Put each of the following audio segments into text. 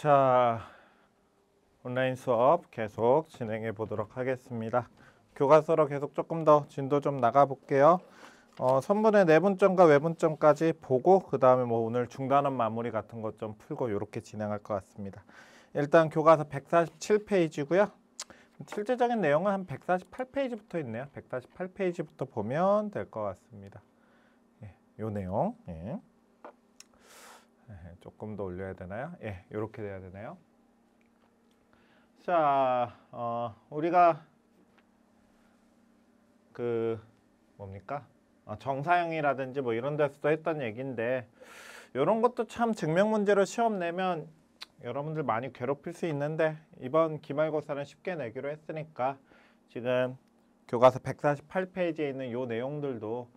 자, 온라인 수업 계속 진행해 보도록 하겠습니다. 교과서로 계속 조금 더 진도 좀 나가 볼게요. 선분의 내분점과 외분점까지 보고 그 다음에 뭐 오늘 중단원 마무리 같은 것 좀 풀고 이렇게 진행할 것 같습니다. 일단 교과서 147페이지고요. 실제적인 내용은 한 148페이지부터 있네요. 148페이지부터 보면 될 것 같습니다. 예, 요 내용. 예. 조금 더 올려야 되나요? 예, 이렇게 돼야 되나요? 자, 우리가 뭡니까? 정사형이라든지 뭐 이런 데서도 했던 얘기인데 이런 것도 참 증명 문제로 시험 내면 여러분들 많이 괴롭힐 수 있는데 이번 기말고사는 쉽게 내기로 했으니까 지금 교과서 148페이지에 있는 이 내용들도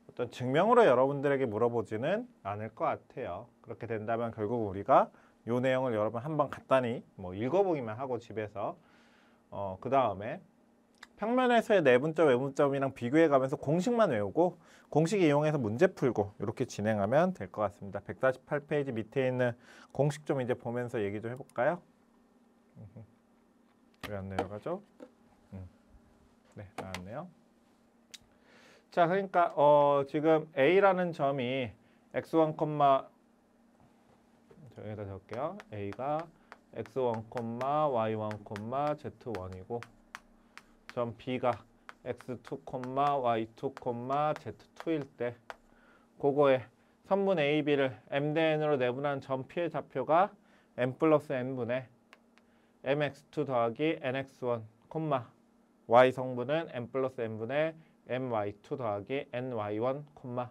어떤 증명으로 여러분들에게 물어보지는 않을 것 같아요. 그렇게 된다면 결국 우리가 이 내용을 여러분 한번 간단히 뭐 읽어보기만 하고 집에서 그 다음에 평면에서의 내분점, 외분점이랑 비교해 가면서 공식만 외우고 공식 이용해서 문제 풀고 이렇게 진행하면 될 것 같습니다. 148페이지 밑에 있는 공식 좀 이제 보면서 얘기 좀 해볼까요? 왜 안 내려가죠? 네, 나왔네요. 자, 그러니까 지금 A라는 점이 x1, 여기다 적을게요. A가 x1, y1, z1이고 점 B가 x2, y2, z2일 때 그거에 선분 AB를 m대n으로 내분한 점 P의 좌표가 m 플러스 n분의 mx2 더하기 nx1, y 성분은 m 플러스 n분의 my2 더하기 ny1,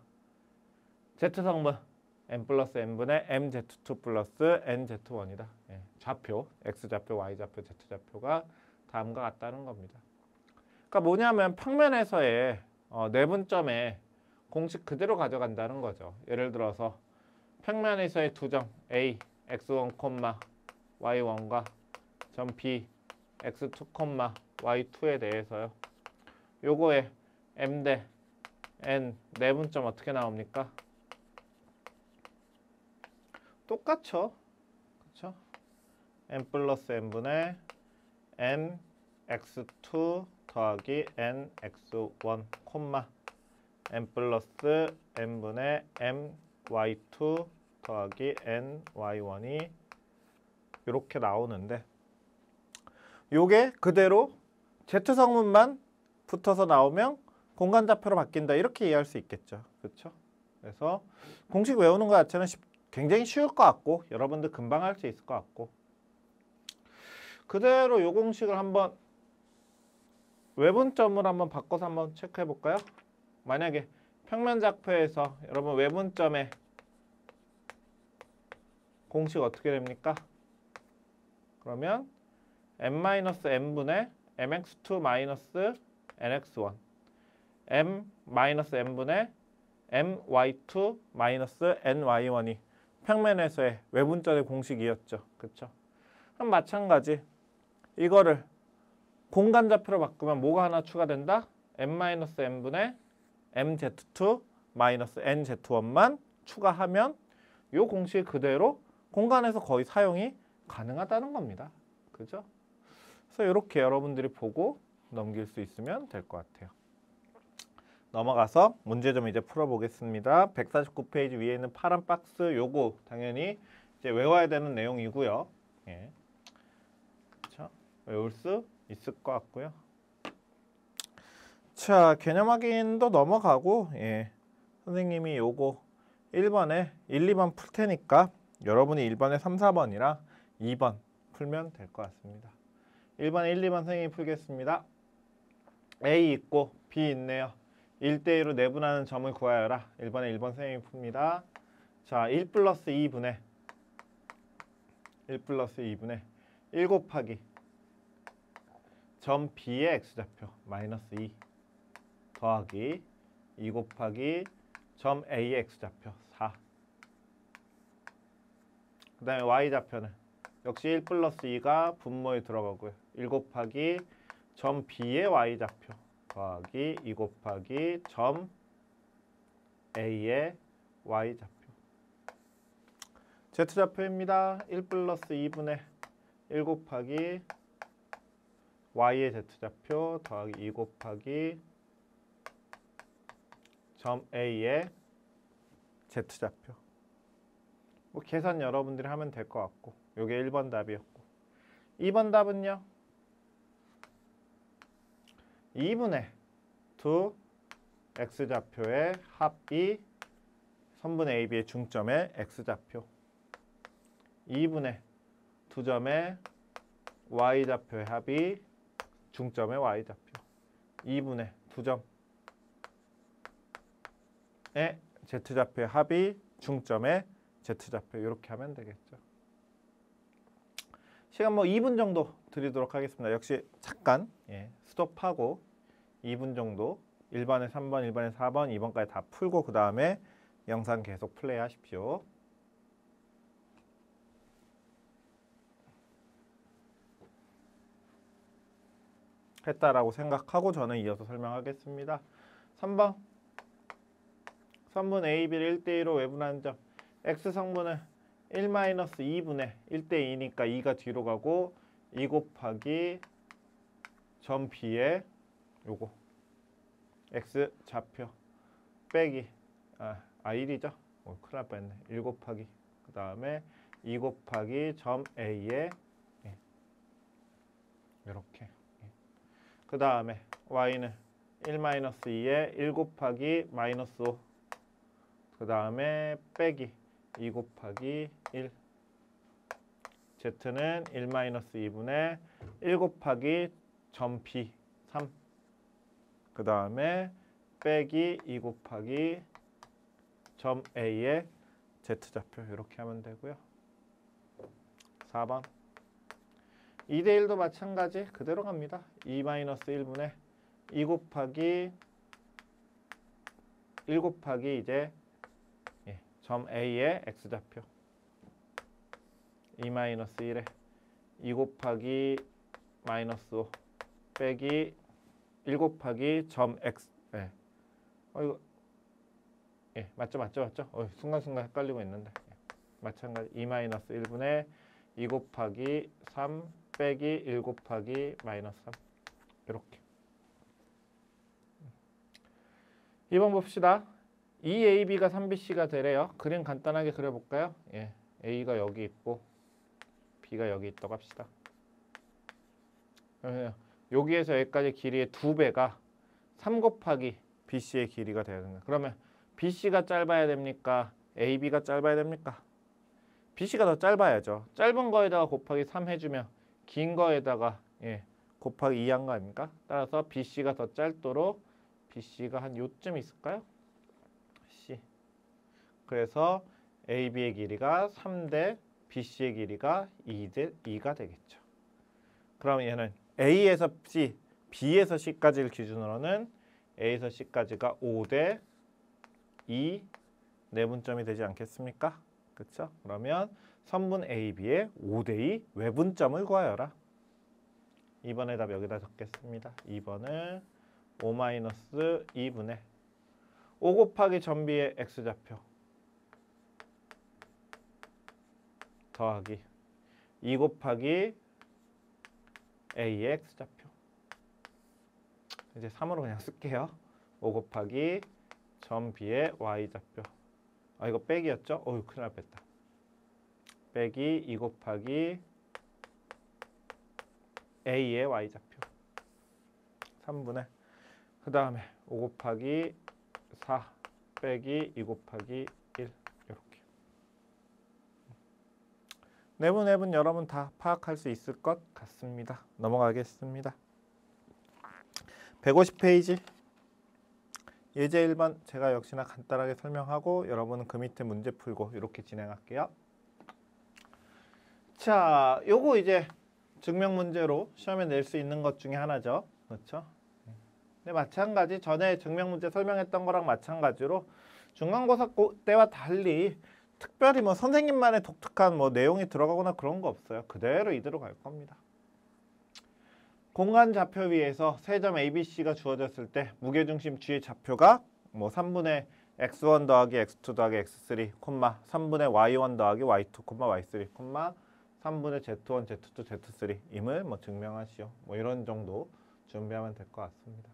z 성분 m 플러스 n분의 mz2 플러스 nz1이다. 예, 좌표, x좌표, y좌표, z좌표가 다음과 같다는 겁니다. 그러니까 뭐냐면 평면에서의 내분점에 공식 그대로 가져간다는 거죠. 예를 들어서 평면에서의 두 점 A, x1, y1과 점 B, x2, y2에 대해서요. 요거에 m 대 n 내분점 어떻게 나옵니까? 똑같죠. 그렇죠? n 플러스 n분의 n x2 더하기 n x1, n 플러스 n분의 m y2 더하기 n y1이 이렇게 나오는데 요게 그대로 Z성분만 붙어서 나오면 공간좌표로 바뀐다 이렇게 이해할 수 있겠죠. 그렇죠? 그래서 공식 외우는 것 자체는 굉장히 쉬울 것 같고 여러분들 금방 할 수 있을 것 같고 그대로 요 공식을 한번 외분점을 한번 바꿔서 한번 체크해 볼까요? 만약에 평면좌표에서 여러분 외분점의 공식 어떻게 됩니까? 그러면 m-n분의 mx2 nx1 m-n분의 my2 ny1이 평면에서의 외분점의 공식이었죠. 그렇죠? 그럼 마찬가지 이거를 공간좌표로 바꾸면 뭐가 하나 추가된다? m-n분의 mz2 nz1만 추가하면 이 공식 그대로 공간에서 거의 사용이 가능하다는 겁니다. 그죠? 그래서 이렇게 여러분들이 보고 넘길 수 있으면 될 것 같아요. 넘어가서 문제 좀 이제 풀어보겠습니다. 149페이지 위에 있는 파란 박스 요거 당연히 이제 외워야 되는 내용이고요. 예. 그렇죠? 외울 수 있을 것 같고요. 자, 개념 확인도 넘어가고 예. 선생님이 요거 1번에 1, 2번 풀 테니까 여러분이 1번에 3, 4번이랑 2번 풀면 될 것 같습니다. 1번, 1, 2번 선생님이 풀겠습니다. A 있고 B 있네요. 1대1로 내분하는 점을 구하여라. 1번에 1번 선생님이 풉니다. 자, 1 플러스 2분의 1 곱하기 점 B의 X좌표 마이너스 2 더하기 2 곱하기 점 A의 X좌표 4 그 다음에 Y좌표는 역시 1 플러스 2가 분모에 들어가고요. 1 곱하기 점 B의 Y좌표 더하기 2 곱하기 점 A의 Y좌표. Z좌표입니다. 1 플러스 2분의 1 곱하기 y의 Z좌표 더하기 2 곱하기 점 A의 Z좌표. 뭐 계산 여러분들이 하면 될 것 같고, 요게 1번 답이었고, 2번 답은요 2분의 2 x좌표의 합이 선분 AB의 중점의 x좌표, 2분의 2점의 y좌표의 합이 중점의 y좌표, 2분의 2점의 z좌표의 합이 중점의 z좌표. 이렇게 하면 되겠죠. 시간 뭐 2분 정도 드리도록 하겠습니다. 역시 잠깐 스톱하고 2분 정도 1번에 3번, 1번에 4번, 2번까지 다 풀고 그 다음에 영상 계속 플레이 하십시오. 했다라고 생각하고 저는 이어서 설명하겠습니다. 3번 선분 AB를 1대2로 외분하는 점, X성분은 1-2분의 1대2니까 2가 뒤로 가고 2 곱하기 점 B의 요거 X좌표 빼기 1이죠. 큰일 날 뻔했네. 1 곱하기 그 다음에 2 곱하기 점 A의 이렇게 그 다음에 Y는 1-2에 1 곱하기 마이너스 5 그 다음에 빼기 2 곱하기 1 Z는 1-2분의 1 곱하기 점 B 3 그 다음에 빼기 2 곱하기 점 A의 Z좌표. 이렇게 하면 되고요. 4번 2대1도 마찬가지 그대로 갑니다. 2-1분의 2 곱하기 1 곱하기 이제 점 A의 X좌표 2-1에 2 곱하기 마이너스 5 빼기 1 곱하기 점 X 이거 맞죠? 순간순간 헷갈리고 있는데 마찬가지 2-1분의 2 곱하기 3 빼기 1 곱하기 마이너스 3 이렇게. 2번 봅시다. 2AB가 3BC가 되래요. 그림 간단하게 그려볼까요? A가 여기 있고 B가 여기 있다고 합시다. 여기에서 여기까지 길이의 2배가 3 곱하기 BC의 길이가 되어야 됩니다. 그러면 BC가 짧아야 됩니까? AB가 짧아야 됩니까? BC가 더 짧아야죠. 짧은 거에다가 곱하기 3 해주면 긴 거에다가 곱하기 2 한 거 아닙니까? 따라서 BC가 더 짧도록 BC가 한 요쯤 있을까요? C. 그래서 AB의 길이가 3대 BC의 길이가 2가 되겠죠. 그럼 얘는 A에서 C, B에서 C까지를 기준으로는 A에서 C까지가 5대 2 내분점이 되지 않겠습니까? 그렇죠? 그러면 선분 AB의 5대2 외분점을 구하여라. 2번의 답 여기다 적겠습니다. 2번은 5-2분의 5 곱하기 점 B의 X좌표 더하기 2 곱하기 A의 X좌표. 이제 3으로 그냥 쓸게요. 5 곱하기 점 B의 Y좌표. 이거 빼기였죠? 큰일 날 뺐다. 빼기 2 곱하기 A의 Y좌표 3분의 그 다음에 5 곱하기 4 빼기 2 곱하기 1 이렇게. 내분 여러분 다 파악할 수 있을 것 같습니다. 넘어가겠습니다. 150페이지 예제 1번 제가 역시나 간단하게 설명하고 여러분은 그 밑에 문제 풀고 이렇게 진행할게요. 자, 요거 이제 증명 문제로 시험에 낼 수 있는 것 중에 하나죠. 그렇죠? 근데 마찬가지 전에 증명 문제 설명했던 거랑 마찬가지로 중간고사 때와 달리 특별히 뭐 선생님만의 독특한 뭐 내용이 들어가거나 그런 거 없어요. 그대로 이대로 갈 겁니다. 공간 좌표 위에서 세 점 ABC가 주어졌을 때 무게중심 G의 좌표가 뭐 3분의 x1 더하기 x2 더하기 x3, 3분의 y1 더하기 y2, y3, 3분의 z1, z2, z3 임을 뭐 증명하시오. 뭐 이런 정도 준비하면 될 것 같습니다.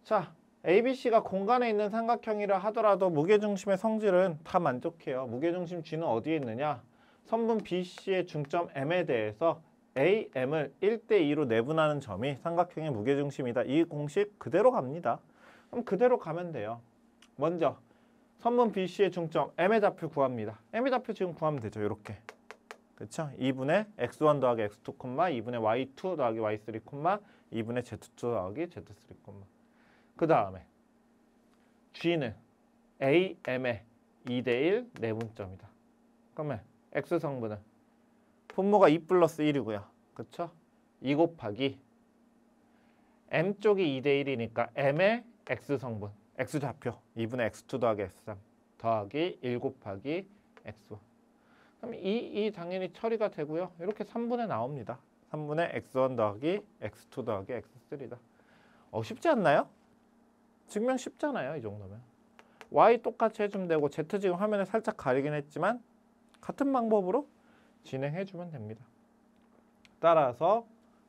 자, ABC가 공간에 있는 삼각형이라 하더라도 무게중심의 성질은 다 만족해요. 무게중심 G는 어디에 있느냐? 선분 BC의 중점 M에 대해서 AM을 1대2로 내분하는 점이 삼각형의 무게중심이다. 이 공식 그대로 갑니다. 그럼 그대로 가면 돼요. 먼저 선분 BC의 중점 M의 좌표 구합니다. M의 좌표 지금 구하면 되죠. 이렇게. 그렇죠? 2분의 x1 더하기 x2, 2분의 y2 더하기 y3, 2분의 z2 더하기 z3, 그 다음에 G는 AM의 2대1 내분점이다. 그러면 X성분은 분모가 2 플러스 1이고요. 그쵸? 2 곱하기 M쪽이 2대1이니까 M의 X성분, X좌표 2분의 x2 더하기 x3 더하기 1 곱하기 x1. 그럼 이 당연히 처리가 되고요. 이렇게 3분의 나옵니다. 3분의 x1 더하기 x2 더하기 x3다. 쉽지 않나요? 증명 쉽잖아요. 이 정도면. y 똑같이 해주면 되고 z 지금 화면에 살짝 가리긴 했지만 같은 방법으로 진행해주면 됩니다. 따라서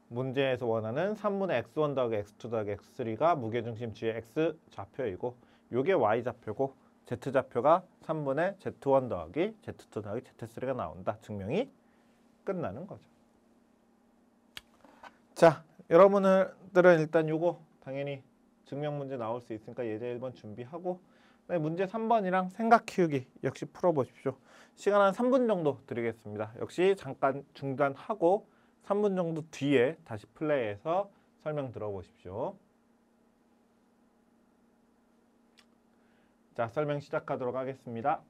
문제에서 원하는 3분의 x1 더하기 x2 더하기 x3가 무게중심 G의 x좌표이고 요게 y좌표고 z좌표가 3분의 z1 더하기 z2 더하기 z3가 나온다. 증명이 끝나는 거죠. 자, 여러분들은 일단 요거 당연히 증명 문제 나올 수 있으니까 예제 1번 준비하고 문제 3번이랑 생각 키우기 역시 풀어보십시오. 시간 한 3분 정도 드리겠습니다. 역시 잠깐 중단하고 3분 정도 뒤에 다시 플레이해서 설명 들어보십시오. 자, 설명 시작하도록 하겠습니다.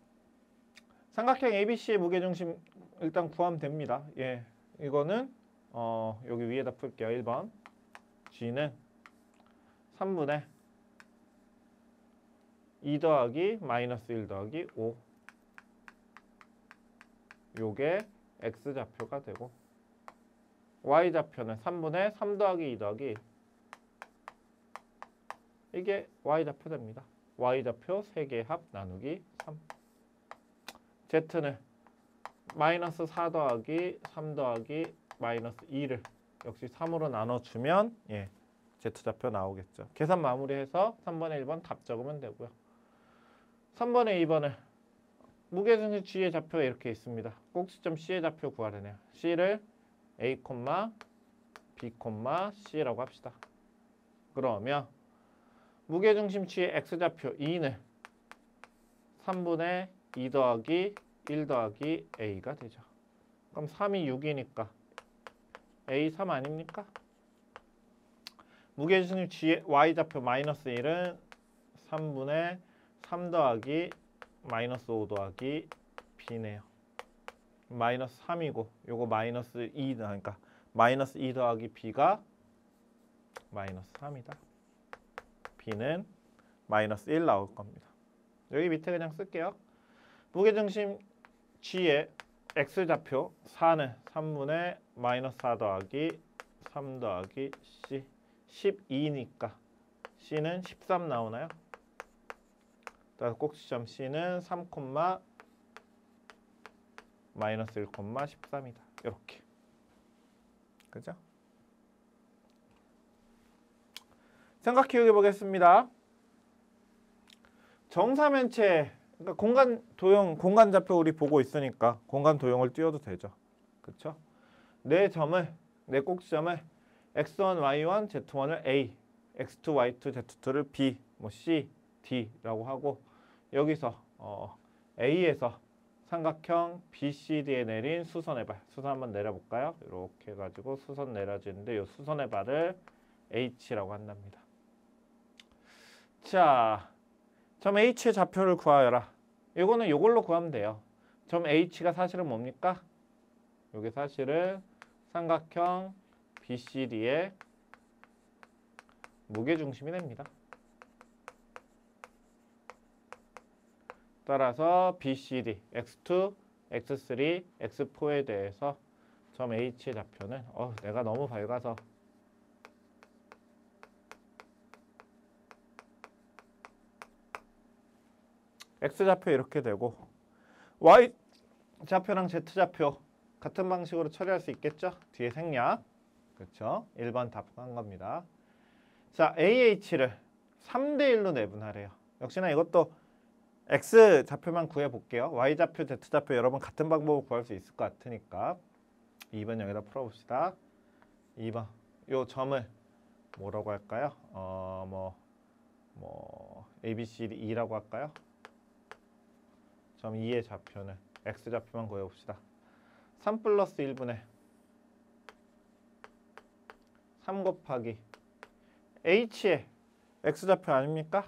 삼각형 ABC의 무게중심 일단 구하면 됩니다. 예, 이거는 여기 위에다 풀게요. 1번 G는 3분의 2 더하기 마이너스 1 더하기 5 요게 X좌표가 되고 Y좌표는 3분의 3 더하기 2 더하기 이게 Y좌표 됩니다. Y좌표 3개의 합 나누기 3 Z는 마이너스 4 더하기 3 더하기 마이너스 2를 역시 3으로 나눠주면 예, Z좌표 나오겠죠. 계산 마무리해서 3번에 1번 답 적으면 되고요. 3번에 2번은 무게중심 G의 좌표가 이렇게 있습니다. 꼭지점 C의 좌표 구하려네요. C를 A, B, C라고 합시다. 그러면 무게중심 G의 X좌표 2는 3분의 2 더하기 1 더하기 A가 되죠. 그럼 3이 6이니까 A 3 아닙니까? 무게중심 G의 Y좌표 마이너스 1은 3분의 3 더하기 마이너스 5 더하기 B네요. 마이너스 3이고 요거 마이너스 2 그러니까 마이너스 2 더하기 B가 마이너스 3이다. B는 마이너스 1 나올 겁니다. 여기 밑에 그냥 쓸게요. 무게중심 G의 X좌표 4는 3분의 마이너스 4 더하기 3 더하기 C 12니까 C는 13 나오나요? 따라서 꼭지점 C는 3, 마이너스 1, 13이다. 이렇게. 그죠? 생각 키우기 보겠습니다. 정사면체, 그러니까 공간 도형, 공간 좌표 우리 보고 있으니까 공간 도형을 띄워도 되죠. 그렇죠? 내 꼭지점을 x1, y1, z1을 A, x2, y2, z2를 B, 뭐 C, D라고 하고 여기서 A에서 삼각형 BCD에 내린 수선의 발, 수선 한번 내려볼까요? 이렇게 해가지고 수선 내려지는데 이 수선의 발을 H라고 한답니다. 자, 점 H의 좌표를 구하여라. 이거는 이걸로 구하면 돼요. 점 H가 사실은 뭡니까? 이게 사실은 삼각형 BCD의 무게중심이 됩니다. 따라서 BCD, X2, X3, X4에 대해서 점 H의 좌표는 내가 너무 밝아서 X좌표 이렇게 되고 Y좌표랑 Z좌표 같은 방식으로 처리할 수 있겠죠? 뒤에 생략. 그렇죠? 1번 답한 겁니다. 자, AH를 3대1로 내분하래요. 역시나 이것도 X좌표만 구해볼게요. Y좌표, Z좌표 여러분 같은 방법으로 구할 수 있을 것 같으니까 2번 여기다 풀어봅시다. 2번 요 점을 뭐라고 할까요? A, B, C, D, E라고 할까요? 점 2의 좌표는 X좌표만 구해봅시다. 3 플러스 1분의 3 곱하기 H의 X좌표 아닙니까?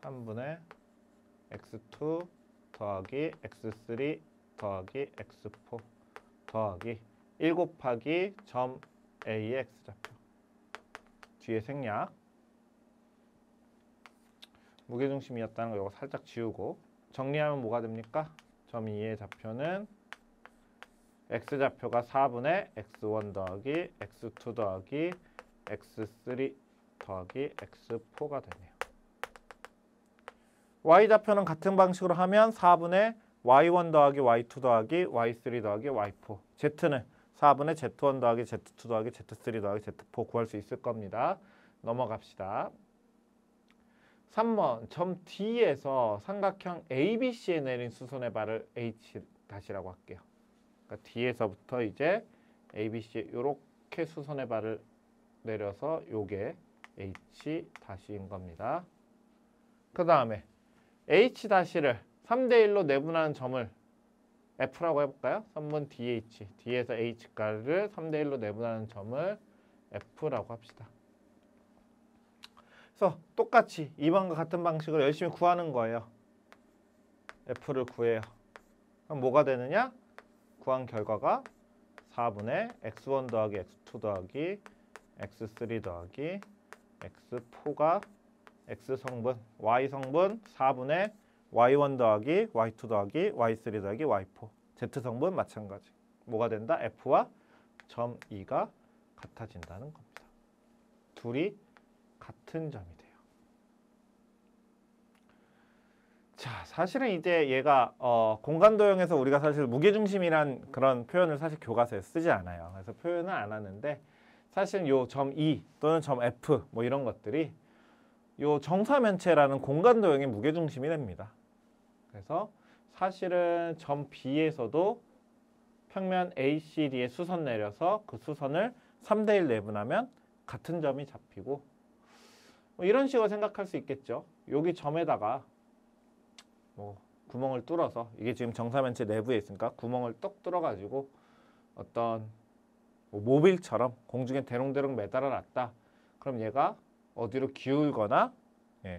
3분의 X2 더하기 X3 더하기 X4 더하기 1 곱하기 점 A의 X좌표. 뒤에 생략. 무게중심이었다는 거 이거 살짝 지우고 정리하면 뭐가 됩니까? 점 2의 좌표는 X좌표가 4분의 X1 더하기 X2 더하기 X3 더하기 X4가 되네요. Y좌표는 같은 방식으로 하면 4분의 Y1 더하기 Y2 더하기 Y3 더하기 Y4. Z는 4분의 Z1 더하기 Z2 더하기 Z3 더하기 Z4 구할 수 있을 겁니다. 넘어갑시다. 3번 점 D에서 삼각형 ABC에 내린 수선의 발을 H'라고 할게요. 그러니까 D에서부터 이제 ABC 이렇게 수선의 발을 내려서 요게 H'인 겁니다. 그 다음에 H'를 3대1로 내분하는 점을 F라고 해볼까요? 3번 DH, D에서 H가를 3대1로 내분하는 점을 F라고 합시다. 그래서 똑같이 2번과 같은 방식으로 열심히 구하는 거예요. F를 구해요. 그럼 뭐가 되느냐? 구한 결과가 4분의 X1 더하기 X2 더하기 X3 더하기 X4가 X성분, Y성분 4분의 Y1 더하기 Y2 더하기 Y3 더하기 Y4 Z성분 마찬가지. 뭐가 된다? F와 점 E가 같아진다는 겁니다. 둘이 같은 점이 돼요. 자, 사실은 이제 얘가 공간도형에서 우리가 사실 무게중심이란 그런 표현을 사실 교과서에 쓰지 않아요. 그래서 표현은 안 하는데 사실 요 점 E 또는 점 F 뭐 이런 것들이 요 정사면체라는 공간도형의 무게중심이 됩니다. 그래서 사실은 점 B에서도 평면 ACD에 수선 내려서 그 수선을 3대1 내분하면 같은 점이 잡히고 뭐 이런 식으로 생각할 수 있겠죠. 여기 점에다가 뭐 구멍을 뚫어서 이게 지금 정사면체 내부에 있으니까 구멍을 똑 뚫어가지고 어떤 뭐 모빌처럼 공중에 대롱대롱 매달아 놨다. 그럼 얘가 어디로 기울거나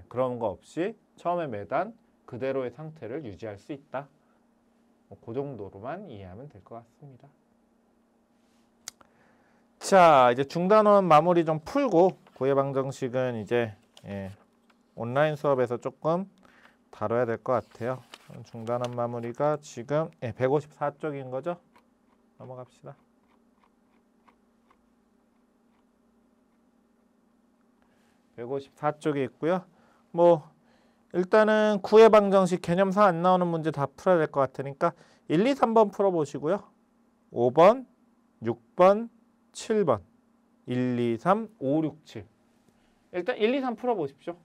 그런 거 없이 처음에 매단 그대로의 상태를 유지할 수 있다. 그 정도로만 이해하면 될 것 같습니다. 자, 이제 중단원 마무리 좀 풀고 구해방정식은 이제 온라인 수업에서 조금 다뤄야 될 것 같아요. 중단원 마무리가 지금 154쪽인 거죠? 넘어갑시다. (154쪽에) 있고요. 뭐 일단은 구해방정식 개념상 안 나오는 문제 다 풀어야 될 것 같으니까 1, 2, 3번 풀어보시고요. 5번, 6번, 7번 1, 2, 3, 5, 6, 7 일단 1, 2, 3 풀어보십시오.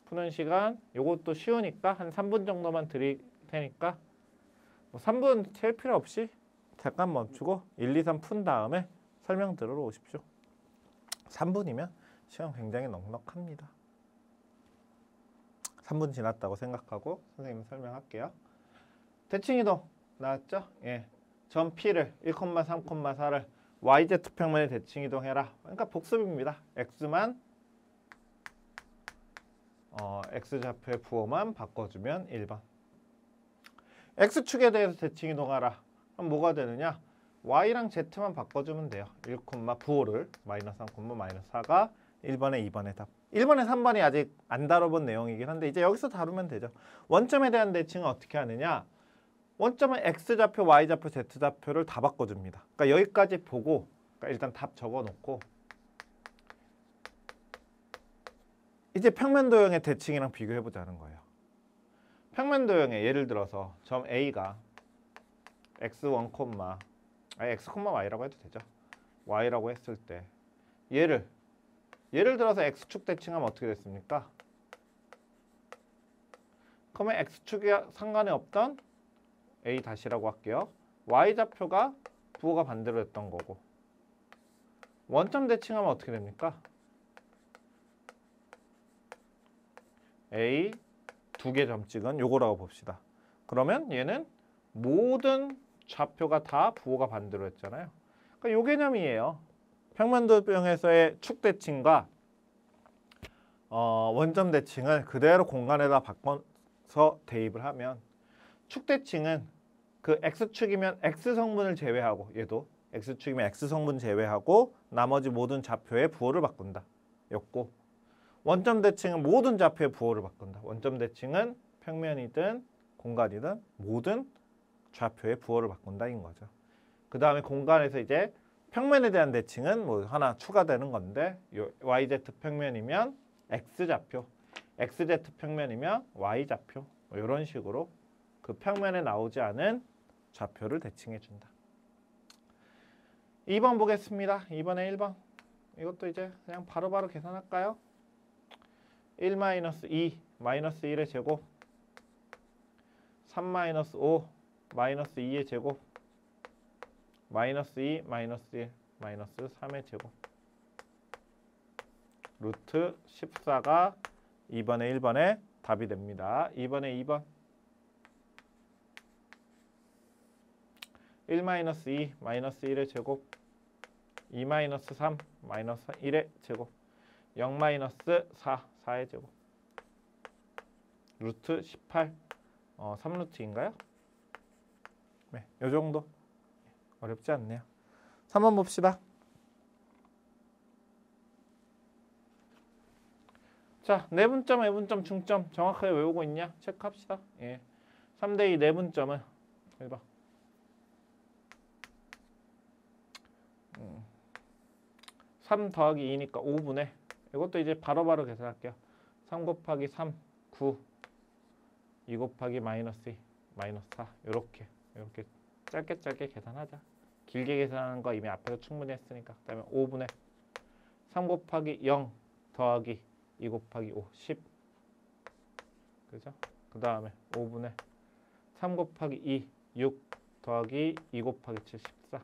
푸는 시간 요것도 쉬우니까 한 3분 정도만 드릴 테니까 뭐 3분 채울 필요 없이 잠깐 멈추고 1, 2, 3 푼 다음에 설명 들으러 오십시오. 3분이면 시간 굉장히 넉넉합니다. 3분 지났다고 생각하고 선생님 설명할게요. 대칭이동 나왔죠? 점 P를 1,3,4를 YZ평면에 대칭이동해라. 그러니까 복습입니다. X만 X좌표의 부호만 바꿔주면 1번. X축에 대해서 대칭이동하라. 그럼 뭐가 되느냐? Y랑 Z만 바꿔주면 돼요. 1, 부호를 마이너스 3, 마이너스 4가 1번에 2번의 답. 1번에 3번이 아직 안 다뤄본 내용이긴 한데 이제 여기서 다루면 되죠. 원점에 대한 대칭은 어떻게 하느냐? 원점은 X좌표, Y좌표, Z좌표를 다 바꿔줍니다. 그러니까 여기까지 보고 일단 답 적어놓고 이제 평면도형의 대칭이랑 비교해보자는 거예요. 평면 도형에 예를 들어서 점 A가 x1, x, y라고 해도 되죠. y라고 했을 때 예를 들어서 x축 대칭하면 어떻게 됐습니까? 그러면 x축이 상관이 없던 a 다시라고 할게요. y좌표가 부호가 반대로 됐던 거고 원점 대칭하면 어떻게 됩니까? a 두 개 점 찍은 요거라고 봅시다. 그러면 얘는 모든 좌표가 다 부호가 반대로 했잖아요. 그러니까 요 개념이에요. 평면도형에서의 축 대칭과 원점 대칭을 그대로 공간에다 바꿔서 대입을 하면 축 대칭은 그 x축이면 x 성분을 제외하고 얘도 x축이면 x 성분 제외하고 나머지 모든 좌표의 부호를 바꾼다. 였고 원점 대칭은 모든 좌표의 부호를 바꾼다. 원점 대칭은 평면이든 공간이든 모든 좌표의 부호를 바꾼다인 거죠. 그 다음에 공간에서 이제 평면에 대한 대칭은 뭐 하나 추가되는 건데 YZ 평면이면 X좌표, XZ 평면이면 Y좌표 뭐 이런 식으로 그 평면에 나오지 않은 좌표를 대칭해 준다. 2번 보겠습니다. 2번에 1번. 이것도 이제 그냥 바로바로 계산할까요? 1-2 마이너스 1의 제곱 3-5 마이너스 2의 제곱 마이너스 2 마이너스 1 마이너스 3의 제곱 루트 14가 2번에 1번에 답이 됩니다. 2번에 2번 1-2 마이너스 1의 제곱 2-3 마이너스 1의 제곱 0-4 4의 제곱 루트 18 3루트인가요? 네, 요 정도 어렵지 않네요. 3번 봅시다. 자, 내분점, 외분점, 중점 정확하게 외우고 있냐? 체크합시다. 예. 3대2 내분점은 1번 3 더하기 2니까 5분의 이것도 이제 바로바로 계산할게요. 3 곱하기 3, 9 2 곱하기 마이너스 2, 마이너스 4 이렇게 짧게 계산하자. 길게 계산하는 거 이미 앞에서 충분히 했으니까. 그 다음에 5분의 3 곱하기 0 더하기 2 곱하기 5, 10 그죠? 그 다음에 5분의 3 곱하기 2, 6 더하기 2 곱하기 7, 14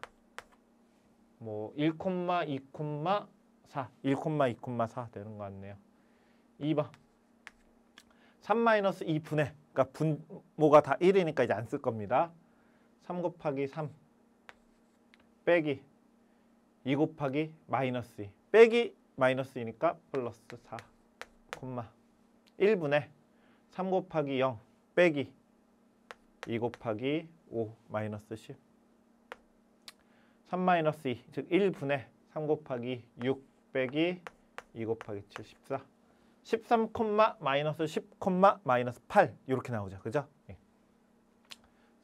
뭐 1, 2, 4 1, 2, 4 되는 것 같네요. 2번 3-2분의 그러니까 분모가 다 1이니까 이제 안 쓸 겁니다. 3 곱하기 3 빼기 2 곱하기 마이너스 2 빼기 마이너스 2니까 플러스 4 1분의 3 곱하기 0 빼기 2 곱하기 5 마이너스 10 3-2 즉 1분의 3 곱하기 6 빼기 2 곱하기 7 14 13, 마이너스 10, 마이너스 8 이렇게 나오죠. 그죠? 예.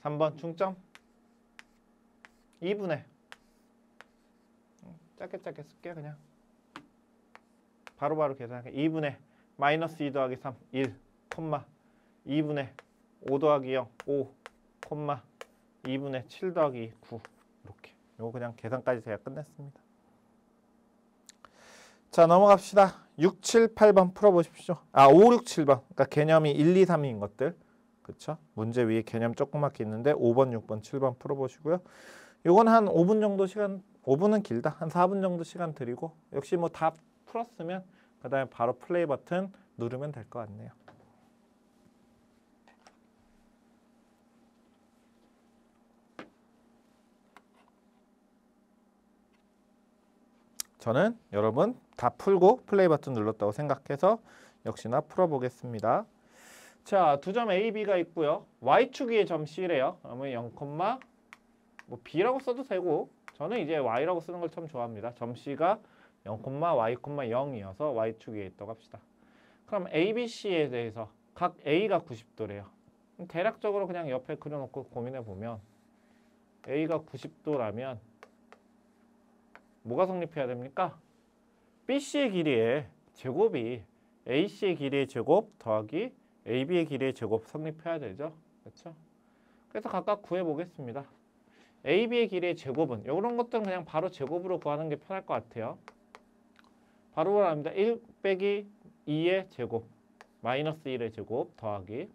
3번 중점 2분의 짧게 쓸게요. 그냥 바로바로 계산할게요. 2분의 마이너스 2 더하기 3 1, 2분의 5 더하기 0 5, 2분의 7 더하기 9 이렇게 요거 그냥 계산까지 제가 끝냈습니다. 자 넘어갑시다. 6, 7, 8번 풀어보십시오. 5, 6, 7번 그러니까 개념이 1, 2, 3인 것들 그쵸? 문제 위에 개념 조그맣게 있는데 5번, 6번, 7번 풀어보시고요. 요건 한 5분 정도 시간 5분은 길다. 한 4분 정도 시간 드리고 역시 뭐 다 풀었으면 그 다음에 바로 플레이 버튼 누르면 될 것 같네요. 저는 여러분 다 풀고 플레이 버튼 눌렀다고 생각해서 역시나 풀어보겠습니다. 자, 두 점 A, B가 있고요. Y축 위에 점 C래요. 그러면 0, 뭐 B라고 써도 되고 저는 이제 Y라고 쓰는 걸 참 좋아합니다. 점 C가 0, Y, 0이어서 Y축 위에 있다고 합시다. 그럼 A, B, C에 대해서 각 A가 90도래요. 대략적으로 그냥 옆에 그려놓고 고민해보면 A가 90도라면 뭐가 성립해야 됩니까? BC의 길이의 제곱이 AC의 길이의 제곱 더하기 AB의 길이의 제곱 성립해야 되죠. 그렇죠? 그래서 각각 구해 보겠습니다. AB의 길이의 제곱은 이런 것들은 그냥 바로 제곱으로 구하는 게 편할 것 같아요. 바로 말합니다. 1 빼기 2의 제곱 마이너스 1의 제곱 더하기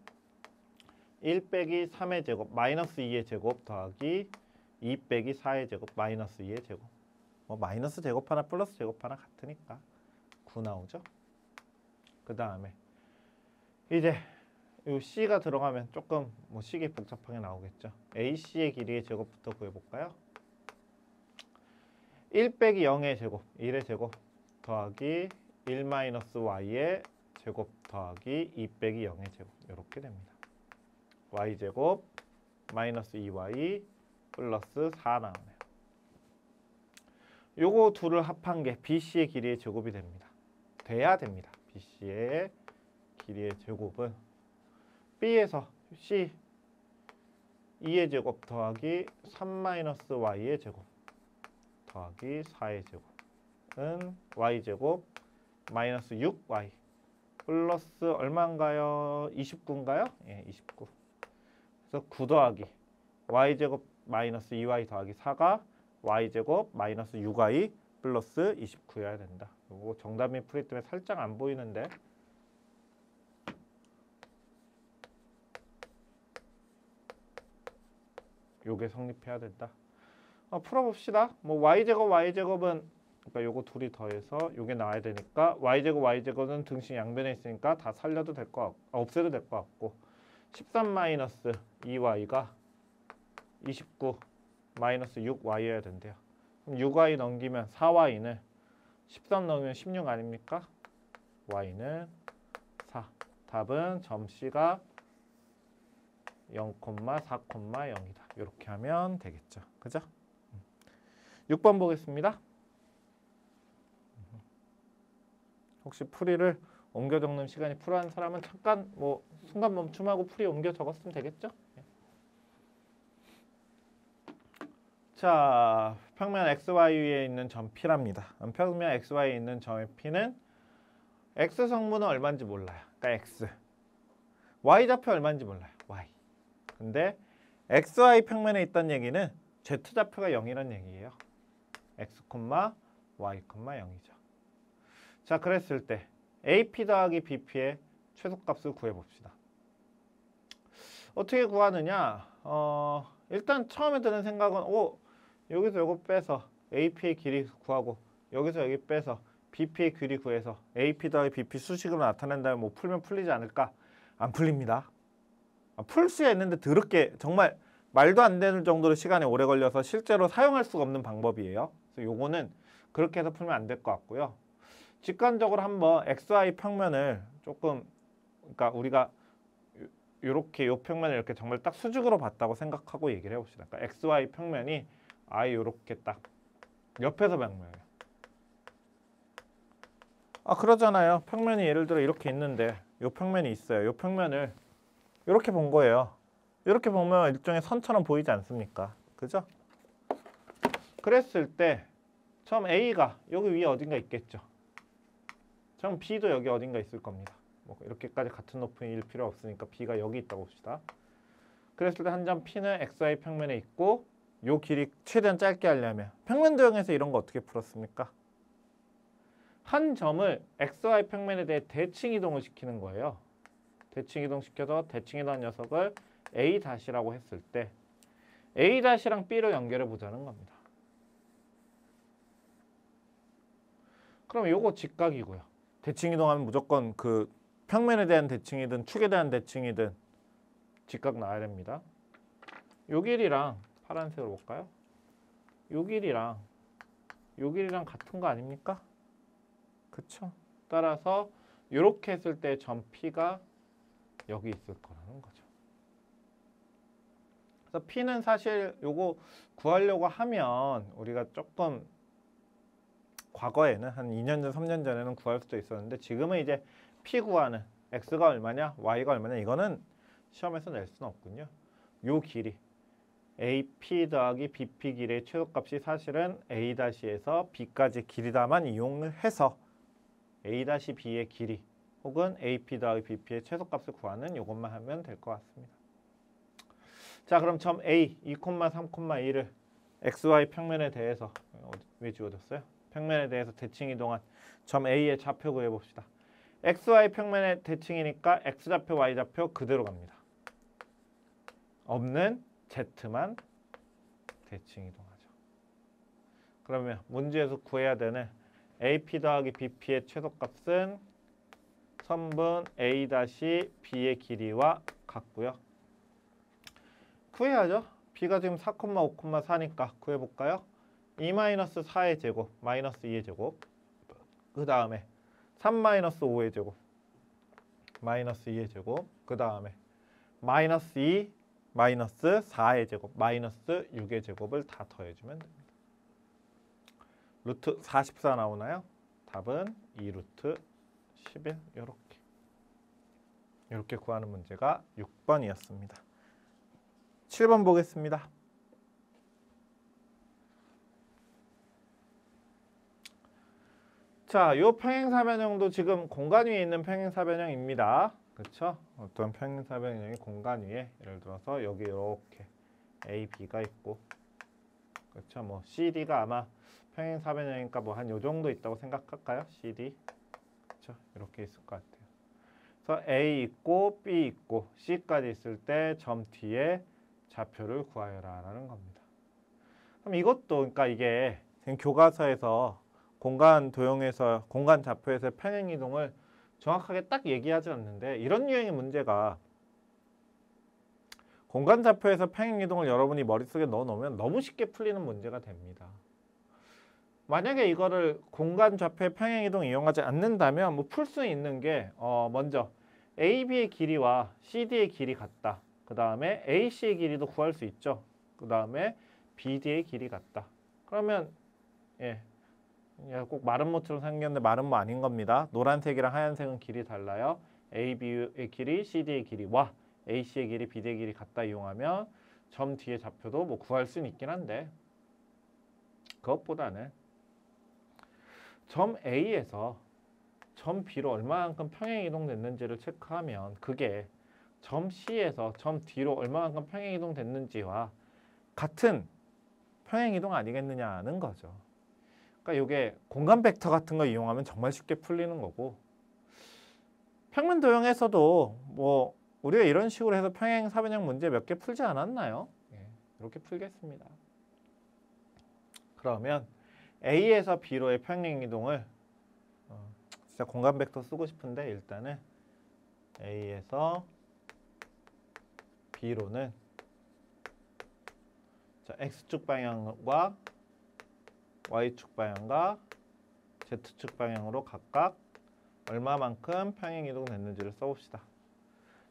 1 빼기 3의 제곱 마이너스 2의 제곱 더하기 2 빼기 4의 제곱 마이너스 2의 제곱. 뭐 마이너스 제곱 하나 플러스 제곱 하나 같으니까 9 나오죠. 그 다음에 이제 이 C가 들어가면 조금 뭐 식이 복잡하게 나오겠죠. AC의 길이의 제곱부터 구해볼까요? 1 빼기 0의 제곱 1의 제곱 더하기 1 마이너스 Y의 제곱 더하기 2 빼기 0의 제곱 이렇게 됩니다. Y제곱 마이너스 2Y 플러스 4 나오네요. 요거 둘을 합한 게 BC의 길이의 제곱이 됩니다. 돼야 됩니다. BC의 길이의 제곱은 B에서 C 2의 제곱 더하기 3 마이너스 Y의 제곱 더하기 4의 제곱은 Y제곱 마이너스 6Y 플러스 얼마인가요? 29인가요? 예, 29. 그래서 9 더하기 Y제곱 마이너스 2Y 더하기 4가 Y제곱 마이너스 6Y 플러스 29여야 된다. 요거 정답이 풀이 때문에 살짝 안 보이는데 요게 성립해야 된다. 풀어봅시다. 뭐 Y제곱은 그러니까 요거 둘이 더해서 요게 나와야 되니까 Y제곱은 등식 양변에 있으니까 다 살려도 될 것 같고 없애도 될 것 같고 13 마이너스 2Y가 29 마이너스 6Y여야 된대요. 그럼 6Y 넘기면 4Y는 13 넣으면 16 아닙니까? Y는 4. 답은 점 C가 0,4,0이다. 이렇게 하면 되겠죠. 그죠? 6번 보겠습니다. 혹시 풀이를 옮겨 적는 시간이 필요한 사람은 잠깐 뭐 순간 멈춤하고 풀이 옮겨 적었으면 되겠죠? 자, 평면 XY 위에 있는 점 P랍니다. 평면 XY에 있는 점의 P는 X 성분은 얼마인지 몰라요. 그러니까 X. Y 좌표 얼마인지 몰라요. Y. 근데 XY 평면에 있다는 얘기는 Z 좌표가 0이라는 얘기예요. X, Y, 0이죠. 자, 그랬을 때 AP 더하기 BP의 최소값을 구해봅시다. 어떻게 구하느냐? 일단 처음에 드는 생각은 여기서 요거 빼서 AP의 길이 구하고 여기서 여기 빼서 BP의 길이 구해서 AP 더하기 BP 수식으로 나타낸 다음에 뭐 풀면 풀리지 않을까? 안 풀립니다. 풀 수야 있는데 더럽게 정말 말도 안 되는 정도로 시간이 오래 걸려서 실제로 사용할 수가 없는 방법이에요. 그래서 요거는 그렇게 해서 풀면 안 될 것 같고요. 직관적으로 한번 XY 평면을 조금 그러니까 우리가 요렇게 요 평면을 이렇게 정말 딱 수직으로 봤다고 생각하고 얘기를 해봅시다. 그러니까 XY 평면이 요렇게 딱 옆에서 평면이에요. 그러잖아요. 평면이 예를 들어 이렇게 있는데 요 평면이 있어요. 요 평면을 이렇게 본 거예요. 이렇게 보면 일종의 선처럼 보이지 않습니까? 그죠? 그랬을 때 처음 A가 여기 위에 어딘가 있겠죠. 처음 B도 여기 어딘가 있을 겁니다. 뭐 이렇게까지 같은 높이일 필요 없으니까 B가 여기 있다고 봅시다. 그랬을 때 한 점 P는 XY 평면에 있고 요 길이 최대한 짧게 하려면 평면 도형에서 이런 거 어떻게 풀었습니까? 한 점을 XY 평면에 대해 대칭 이동을 시키는 거예요. 대칭 이동시켜서 대칭 이동한 녀석을 A-라고 했을 때 A-랑 B로 연결해 보자는 겁니다. 그럼 요거 직각이고요. 대칭 이동하면 무조건 그 평면에 대한 대칭이든 축에 대한 대칭이든 직각 나와야 됩니다. 요 길이랑 파란색으로 볼까요? 요 길이랑 같은 거 아닙니까? 그쵸? 따라서 이렇게 했을 때 점 P가 여기 있을 거라는 거죠. 그래서 P는 사실 요거 구하려고 하면 우리가 조금 과거에는 한 2년 전, 3년 전에는 구할 수도 있었는데 지금은 이제 P 구하는 X가 얼마냐, Y가 얼마냐 이거는 시험에서 낼 수는 없군요. 요 길이 AP 더하기 BP 길이의 최소값이 사실은 A-에서 B까지 길이다만 이용을 해서 A-B의 길이 혹은 AP 더하기 BP의 최소값을 구하는 이것만 하면 될 것 같습니다. 자, 그럼 점 A 2,3,2를 XY 평면에 대해서 왜 지워졌어요? 평면에 대해서 대칭 이동한 점 A의 좌표 구해봅시다. XY 평면의 대칭이니까 X좌표, Y좌표 그대로 갑니다. 없는 Z만 대칭 이동하죠. 그러면 문제에서 구해야 되는 AP 더하기 BP의 최소값은 선분 A-B의 길이와 같고요. 구해야죠. B가 지금 4,5,4니까 구해볼까요? 2-4의 제곱, 마이너스 2의 제곱. 그 다음에 3-5의 제곱, 마이너스 2의 제곱. 그 다음에 마이너스 2, 마이너스 4의 제곱, 마이너스 6의 제곱을 다 더해주면 됩니다. 루트 44 나오나요? 답은 2루트 11 이렇게 구하는 문제가 6번이었습니다. 7번 보겠습니다. 자, 요 평행사변형도 지금 공간 위에 있는 평행사변형입니다. 그렇죠? 어떤 평행사변형이 공간 위에 예를 들어서 여기 이렇게 A, B가 있고 그렇죠? 뭐 CD가 아마 평행사변형이니까 뭐 한 요 정도 있다고 생각할까요? CD 그렇죠? 이렇게 있을 것 같아요. 그래서 A 있고 B 있고 C까지 있을 때 점 D의 좌표를 구하여라 라는 겁니다. 그럼 이것도 그러니까 이게 교과서에서 공간 도형에서 공간 좌표에서 평행 이동을 정확하게 딱 얘기하지 않는데 이런 유형의 문제가 공간 좌표에서 평행 이동을 여러분이 머릿속에 넣어 놓으면 너무 쉽게 풀리는 문제가 됩니다. 만약에 이거를 공간 좌표의 평행 이동 이용하지 않는다면 뭐 풀 수 있는 게 먼저 AB의 길이와 CD의 길이 같다. 그 다음에 AC의 길이도 구할 수 있죠. 그 다음에 BD의 길이 같다. 그러면 꼭 마름모처럼 생겼는데 마름모 아닌 겁니다. 노란색이랑 하얀색은 길이 달라요. AB의 길이, CD의 길이와 AC의 길이, BD의 길이 같다 이용하면 점 D의 좌표도 뭐 구할 수는 있긴 한데 그것보다는 점 A에서 점 B로 얼마만큼 평행 이동됐는지를 체크하면 그게 점 C에서 점 D로 얼마만큼 평행 이동됐는지와 같은 평행 이동 아니겠느냐는 거죠. 그러니까 이게 공간 벡터 같은 거 이용하면 정말 쉽게 풀리는 거고 평면 도형에서도 뭐 우리가 이런 식으로 해서 평행 사변형 문제 몇 개 풀지 않았나요? 이렇게 풀겠습니다. 그러면 A에서 B로의 평행 이동을 진짜 공간 벡터 쓰고 싶은데 일단은 A에서 B로는 자, X축 방향과 Y축 방향과 Z축 방향으로 각각 얼마만큼 평행 이동됐는지를 써봅시다.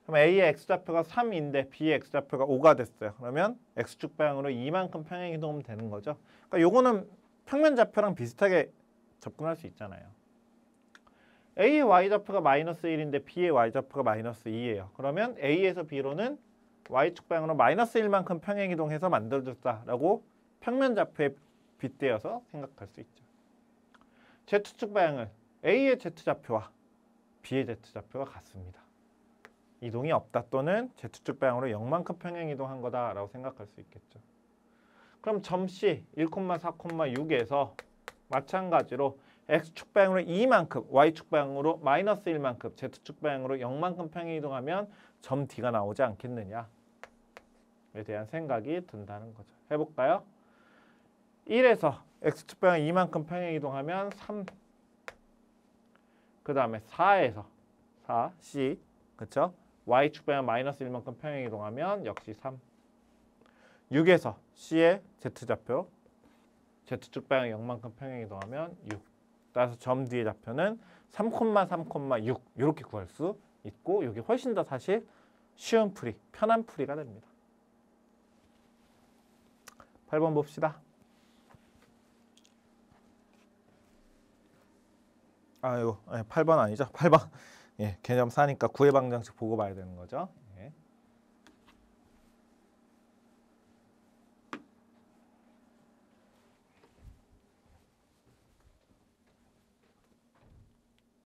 그럼 A의 X좌표가 3인데 B의 X좌표가 5가 됐어요. 그러면 X축 방향으로 2만큼 평행 이동하면 되는 거죠. 그러니까 요거는 평면 좌표랑 비슷하게 접근할 수 있잖아요. A의 Y좌표가 마이너스 1인데 B의 Y좌표가 마이너스 2예요. 그러면 A에서 B로는 Y축 방향으로 마이너스 1만큼 평행 이동해서 만들어졌다라고 평면 좌표에 빗대어서 생각할 수 있죠. Z축 방향은 A의 Z좌표와 B의 Z좌표가 같습니다. 이동이 없다 또는 Z축 방향으로 0만큼 평행 이동한 거다라고 생각할 수 있겠죠. 그럼 점 C 1,4,6에서 마찬가지로 X축 방향으로 2만큼, Y축 방향으로 마이너스 1만큼, Z축 방향으로 0만큼 평행 이동하면 점 D가 나오지 않겠느냐에 대한 생각이 든다는 거죠. 해볼까요? 1에서 X축 방향 2만큼 평행 이동하면 3, 그 다음에 4에서 4, C, 그쵸? Y축 방향 마이너스 1만큼 평행 이동하면 역시 3, 6에서 C의 Z좌표, Z축 방향 0만큼 평행 이동하면 6. 따라서 점 D의 좌표는 3,3,6 이렇게 구할 수 있고 이게 훨씬 더 사실 쉬운 풀이, 편한 풀이가 됩니다. 8번 봅시다. 이거 8번 아니죠? 8번. 개념 4니까 구해방정식 보고 봐야 되는 거죠.